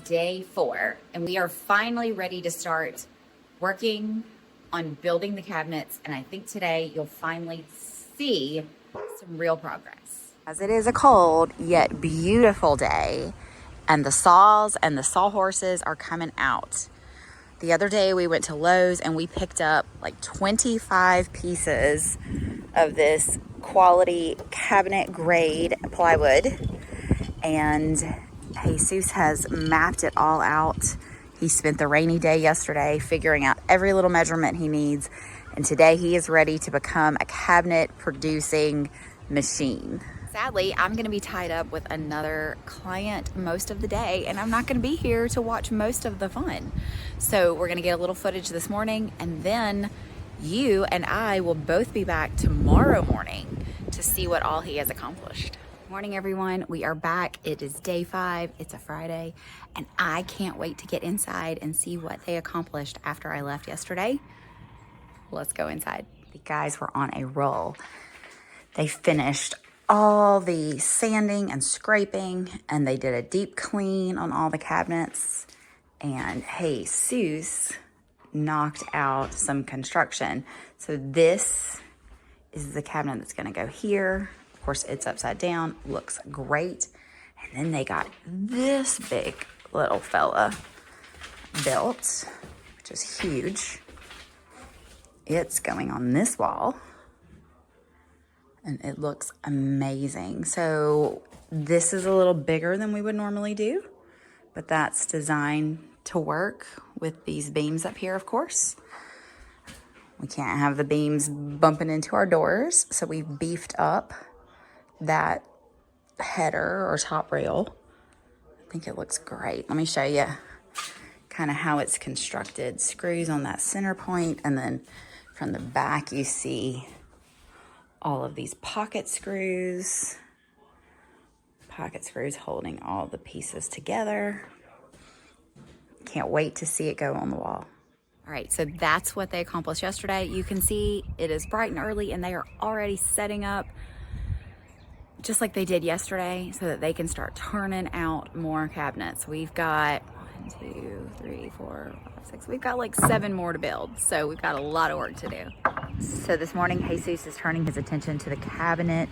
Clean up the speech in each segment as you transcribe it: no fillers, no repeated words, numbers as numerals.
day 4, and we are finally ready to start working on building the cabinets. And I think today you'll finally see some real progress. As it is a cold yet beautiful day, and the saws and the sawhorses are coming out. The other day we went to Lowe's and we picked up like 25 pieces of this quality cabinet grade plywood, and Jesus has mapped it all out. He spent the rainy day yesterday figuring out every little measurement he needs, and today he is ready to become a cabinet producing machine. Sadly, I'm going to be tied up with another client most of the day, and I'm not going to be here to watch most of the fun. So we're going to get a little footage this morning, and then you and I will both be back tomorrow morning to see what all he has accomplished. Morning, everyone. We are back. It is day 5. It's a Friday, and I can't wait to get inside and see what they accomplished after I left yesterday. Let's go inside. The guys were on a roll. They finished all the sanding and scraping, and they did a deep clean on all the cabinets, and Jesus knocked out some construction. So this is the cabinet that's going to go here. Of course, it's upside down, looks great. And then they got this big little fella built, which is huge. It's going on this wall, and it looks amazing. So this is a little bigger than we would normally do, but that's designed to work with these beams up here, of course. We can't have the beams bumping into our doors, so we've beefed up that header or top rail. I think it looks great. Let me show you kind of how it's constructed. Screws on that center point, and then from the back you see all of these pocket screws holding all the pieces together. Can't wait to see it go on the wall. All right, so that's what they accomplished yesterday. You can see it is bright and early, and they are already setting up just like they did yesterday so that they can start turning out more cabinets. We've got 1, 2, 3, 4, 5, 6. We've got like 7 more to build, so we've got a lot of work to do. So this morning, Jesus is turning his attention to the cabinet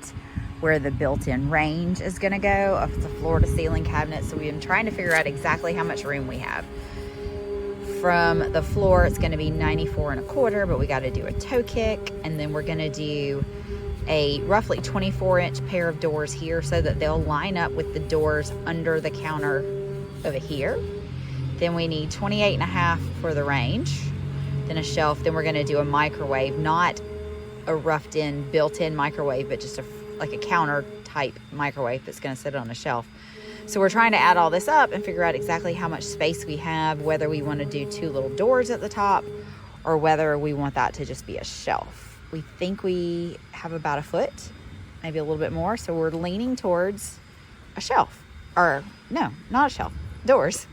where the built-in range is gonna go. It's a floor-to-ceiling cabinet, so we've been trying to figure out exactly how much room we have. From the floor, it's gonna be 94 1/4, but we gotta do a toe kick, and then we're gonna do a roughly 24-inch pair of doors here so that they'll line up with the doors under the counter over here. Then we need 28 1/2 for the range, then a shelf. Then we're gonna do a microwave, not a roughed in built-in microwave, but just like a counter type microwave that's gonna sit on a shelf. So we're trying to add all this up and figure out exactly how much space we have, whether we want to do 2 little doors at the top or whether we want that to just be a shelf. We think we have about 1 foot, maybe a little bit more. So we're leaning towards a shelf, or no, not a shelf, doors.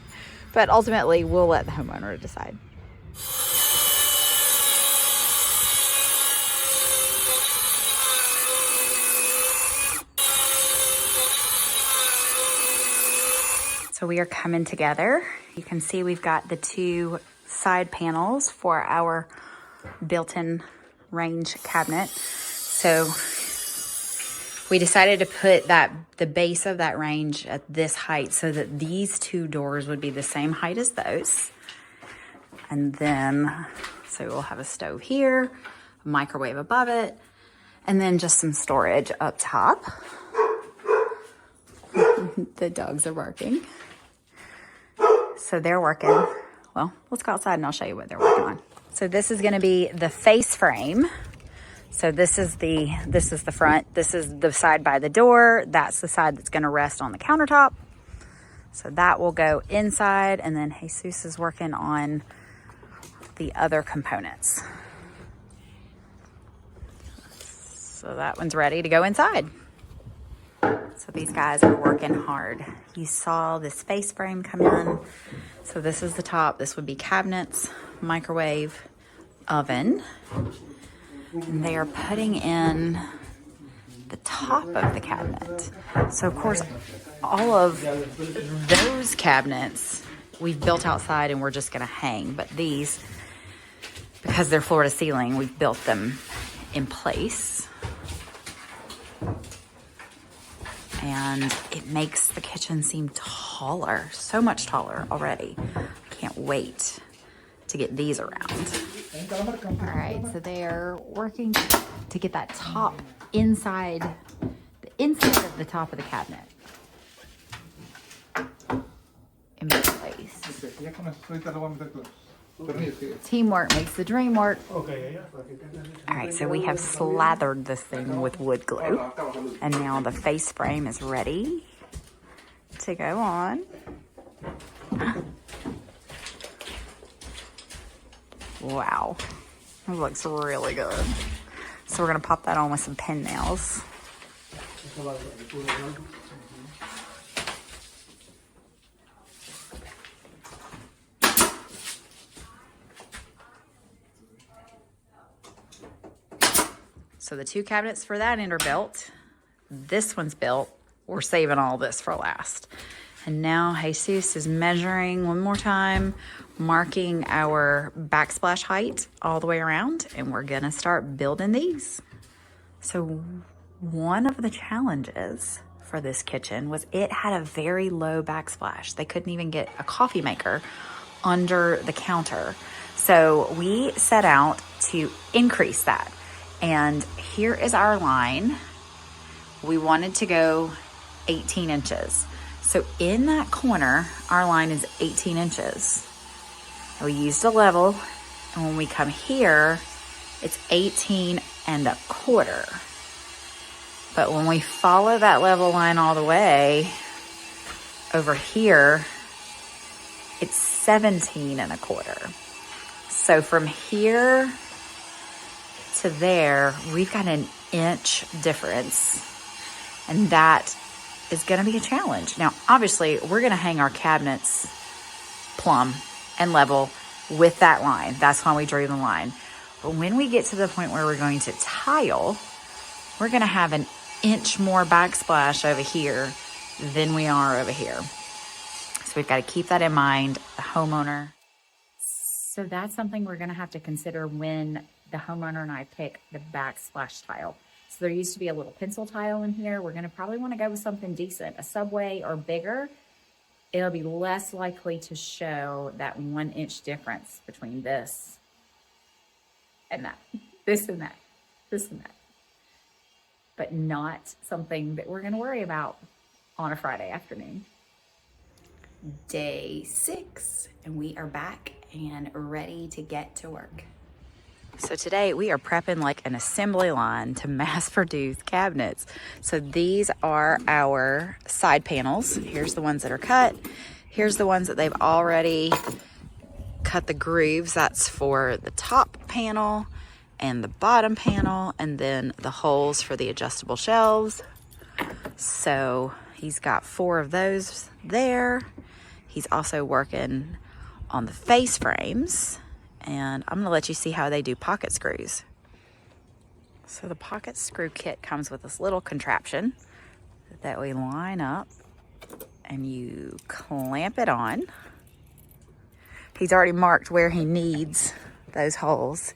But ultimately we'll let the homeowner decide. So we are coming together. You can see we've got the 2 side panels for our built-in range cabinet. So we decided to put the base of that range at this height so that these 2 doors would be the same height as those. And then, so we'll have a stove here, a microwave above it, and then just some storage up top. The dogs are barking. So they're working. Well, let's go outside and I'll show you what they're working on. So this is going to be the face frame. So this is the front. This is the side by the door. That's the side that's going to rest on the countertop. So that will go inside, and then Jesus is working on the other components. So that one's ready to go inside. So these guys are working hard. You saw this face frame come in. So this is the top. This would be cabinets, microwave, oven. And they are putting in the top of the cabinet. So of course, all of those cabinets we've built outside and we're just gonna hang. But these, because they're floor to ceiling, we've built them in place. And it makes the kitchen seem taller, so much taller already. Can't wait to get these around. All right, so they are working to get that top inside, the inside of the top of the cabinet in place. Teamwork makes the dream work. All right, so we have slathered this thing with wood glue, and now the face frame is ready to go on. Wow, it looks really good. So we're gonna pop that on with some pen nails. So the two cabinets for that end are built. This one's built. We're saving all this for last. And now Jesus is measuring one more time, marking our backsplash height all the way around, and we're gonna start building these. So one of the challenges for this kitchen was it had a very low backsplash. They couldn't even get a coffee maker under the counter. So we set out to increase that. And here is our line. We wanted to go 18 inches. So in that corner, our line is 18 inches. And we used a level, and when we come here, it's 18.25. But when we follow that level line all the way over here, it's 17.25. So from here to there, we've got an inch difference, and that is going to be a challenge. Now, obviously, we're going to hang our cabinets plumb and level with that line. That's why we drew the line. But when we get to the point where we're going to tile, we're going to have an inch more backsplash over here than we are over here. So we've got to keep that in mind, the homeowner. So that's something we're going to have to consider when the homeowner and I pick the backsplash tile. So there used to be a little pencil tile in here. We're going to probably want to go with something decent, a Subway or bigger. It'll be less likely to show that 1 inch difference between this and that, this and that, this and that. But not something that we're going to worry about on a Friday afternoon. Day 6, and we are back and ready to get to work. So today we are prepping like an assembly line to mass produce cabinets. So these are our side panels. Here's the ones that are cut. Here's the ones that they've already cut the grooves. That's for the top panel and the bottom panel, and then the holes for the adjustable shelves. So he's got 4 of those there. He's also working on the face frames. And I'm gonna let you see how they do pocket screws. So the pocket screw kit comes with this little contraption that we line up and you clamp it on. He's already marked where he needs those holes.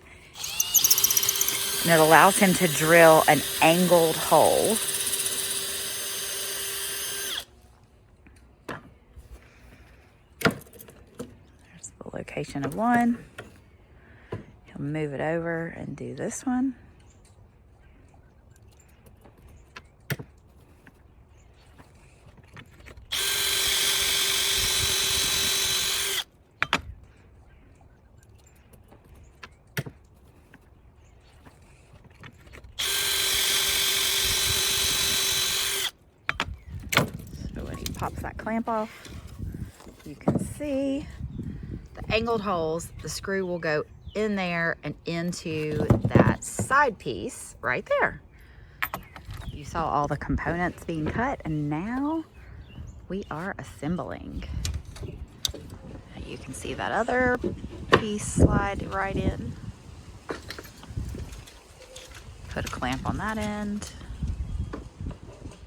And it allows him to drill an angled hole. There's the location of one. Move it over and do this one. So when he pops that clamp off, you can see the angled holes. The screw will go in there and into that side piece right there. You saw all the components being cut, and now we are assembling. You can see that other piece slide right in. Put a clamp on that end.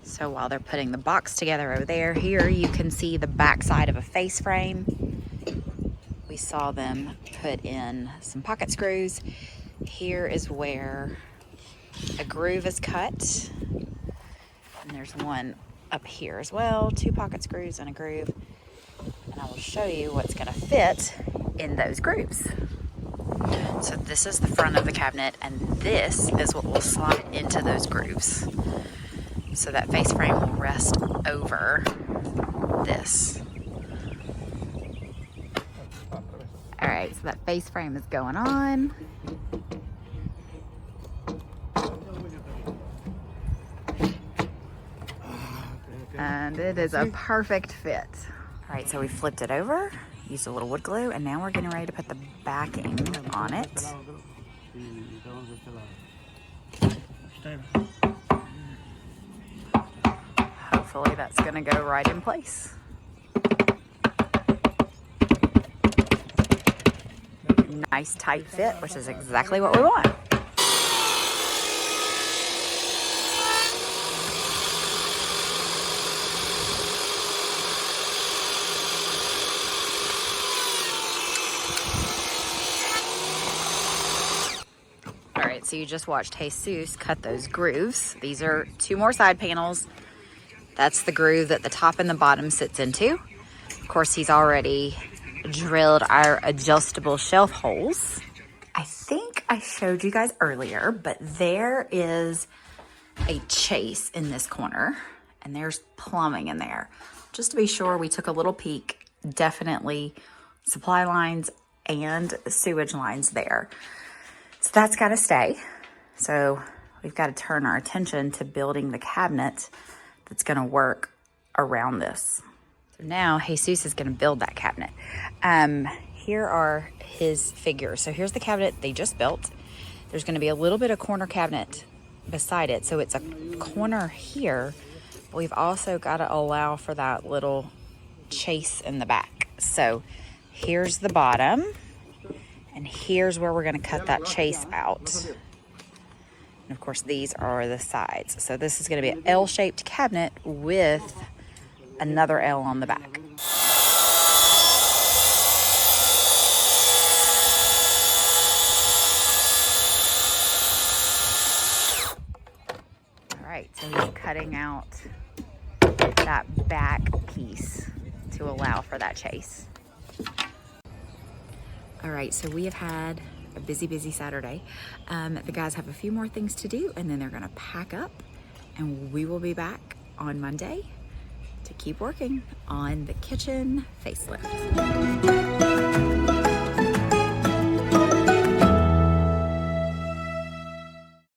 So while they're putting the box together over there, here you can see the back side of a face frame. saw them put in some pocket screws. Here is where a groove is cut. And there's one up here as well, 2 pocket screws and a groove. And I will show you what's gonna fit in those grooves. So this is the front of the cabinet, and this is what will slide into those grooves. So that face frame will rest over this. All right, so that face frame is going on. And it is a perfect fit. All right, so we flipped it over, used a little wood glue, and now we're getting ready to put the backing on it. Hopefully that's gonna go right in place. Nice tight fit, which is exactly what we want. All right, so you just watched Jesus cut those grooves. These are 2 more side panels. That's the groove that the top and the bottom sits into. Of course, he's already drilled our adjustable shelf holes. I think I showed you guys earlier, but there is a chase in this corner, and there's plumbing in there. Just to be sure, we took a little peek. Definitely supply lines and sewage lines there. So that's got to stay. So we've got to turn our attention to building the cabinet that's going to work around this. So now Jesus is going to build that cabinet. Here are his figures. So here's the cabinet they just built. There's going to be a little bit of corner cabinet beside it. So it's a corner here. But we've also got to allow for that little chase in the back. So here's the bottom. And here's where we're going to cut that chase out. And of course, these are the sides. So this is going to be an L-shaped cabinet with another L on the back. All right, so he's cutting out that back piece to allow for that chase. All right, so we have had a busy Saturday. The guys have a few more things to do, and then they're gonna pack up, and we will be back on Monday to keep working on the kitchen facelift.